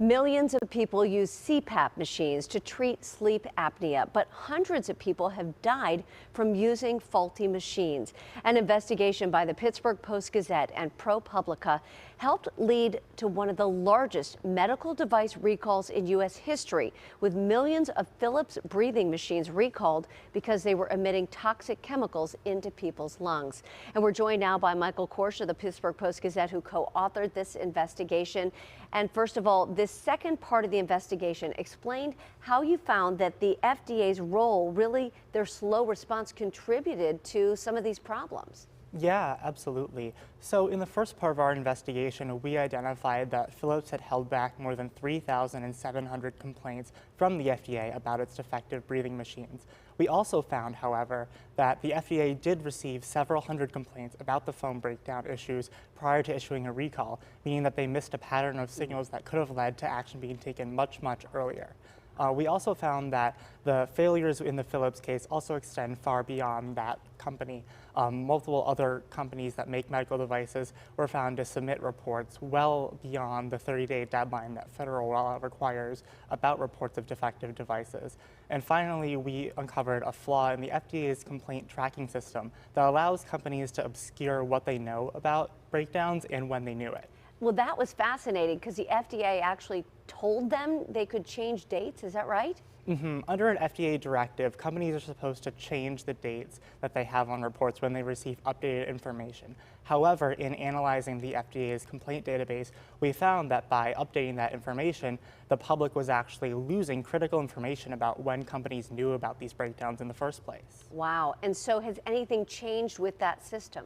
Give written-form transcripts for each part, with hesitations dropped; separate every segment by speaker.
Speaker 1: Millions of people use CPAP machines to treat sleep apnea, but hundreds of people have died from using faulty machines. An investigation by the Pittsburgh Post-Gazette and ProPublica helped lead to one of the largest medical device recalls in U.S. history, with millions of Philips breathing machines recalled because they were emitting toxic chemicals into people's lungs. And we're joined now by Michael Korsh of the Pittsburgh Post-Gazette, who co-authored this investigation. And first of all, this second part of the investigation explained how you found that the FDA's role, really their slow response, contributed to some of these problems.
Speaker 2: Yeah, absolutely. So in the first part of our investigation, we identified that Philips had held back more than 3,700 complaints from the FDA about its defective breathing machines. We also found, however, that the FDA did receive several hundred complaints about the foam breakdown issues prior to issuing a recall, meaning that they missed a pattern of signals that could have led to action being taken much earlier. We also found that the failures in the Philips case also extend far beyond that company. Multiple other companies that make medical devices were found to submit reports well beyond the 30-day deadline that federal law requires about reports of defective devices. And finally, we uncovered a flaw in the FDA's complaint tracking system that allows companies to obscure what they know about breakdowns and when they knew it.
Speaker 1: Well, that was fascinating because the FDA actually told them they could change dates. Is that right?
Speaker 2: Under an FDA directive, companies are supposed to change the dates that they have on reports when they receive updated information. However, in analyzing the FDA's complaint database, we found that by updating that information, the public was actually losing critical information about when companies knew about these breakdowns in the first place.
Speaker 1: Wow. And so has anything changed with that system?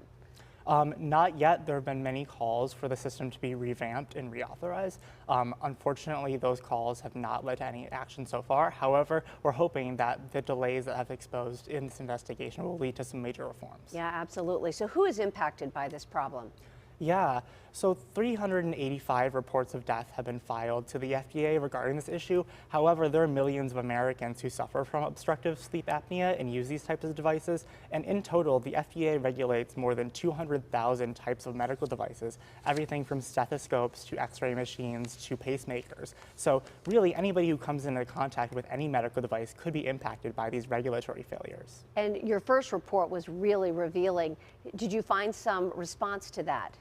Speaker 2: Not yet. There have been many calls for the system to be revamped and reauthorized. Unfortunately, those calls have not led to any action so far. However, we're hoping that the delays that have exposed in this investigation will lead to some major reforms.
Speaker 1: Yeah, absolutely. So who is impacted by this problem?
Speaker 2: Yeah, so 385 reports of death have been filed to the FDA regarding this issue. However, there are millions of Americans who suffer from obstructive sleep apnea and use these types of devices. And in total, the FDA regulates more than 200,000 types of medical devices, everything from stethoscopes to x-ray machines to pacemakers. So really, anybody who comes into contact with any medical device could be impacted by these regulatory failures.
Speaker 1: And your first report was really revealing. Did you find some response to that?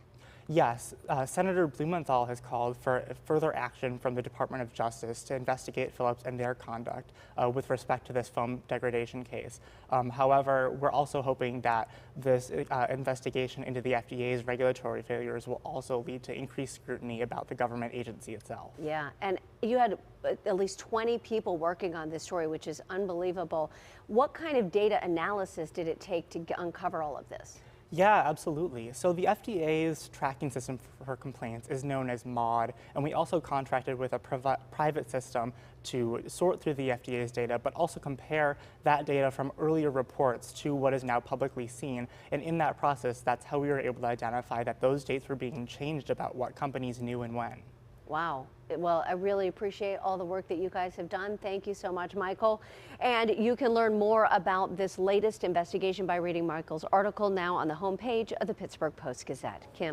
Speaker 2: Yes, Senator Blumenthal has called for further action from the Department of Justice to investigate Philips and their conduct with respect to this foam degradation case. However, we're also hoping that this investigation into the FDA's regulatory failures will also lead to increased scrutiny about the government agency itself.
Speaker 1: Yeah, and you had at least 20 people working on this story, which is unbelievable. What kind of data analysis did it take to uncover all of this?
Speaker 2: Yeah, absolutely. So the FDA's tracking system for complaints is known as MAUDE, and we also contracted with a private system to sort through the FDA's data, but also compare that data from earlier reports to what is now publicly seen. And in that process, that's how we were able to identify that those dates were being changed about what companies knew and when.
Speaker 1: Wow. Well, I really appreciate all the work that you guys have done. Thank you so much, Michael. And you can learn more about this latest investigation by reading Michael's article now on the homepage of the Pittsburgh Post-Gazette. Kim.